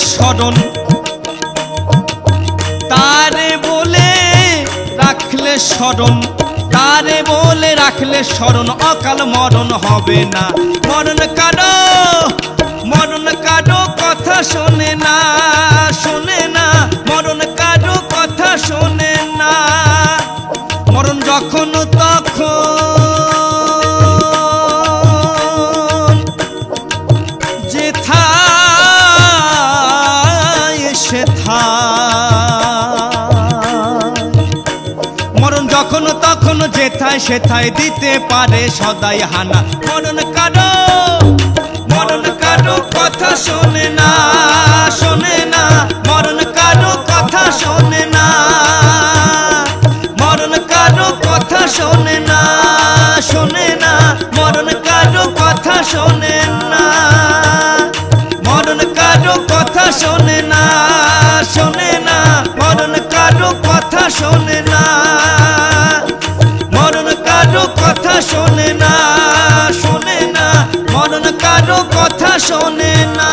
স্মরণ, তারে বলে রাখলে স্মরণ, তারে বলে রাখলে স্মরণ, অকাল মরণ হবে না। মরণ কারো কথা শোনে না, শোনে না, মরণ কারো কথা শোনে না। মরণ যখন তখন যেথায় সেথায়, মরণ যখন তখন যেথায় সেথায় দিতে পারে সদাই হানা। মরণ কারো কথা শোনে না, শোনে না, মরণ কারো কথা শোনে না, মরণ কারো কথা শোনে না, শোনে না, মরণ কারো কথা শোনে না, মরণ কারো কথা শোনে না, শোনে না, মরণ কারো কথা শোনে না, মরণ কারো কথা শোনে না, শোনে না, মরণ কারো কথা শোনে না।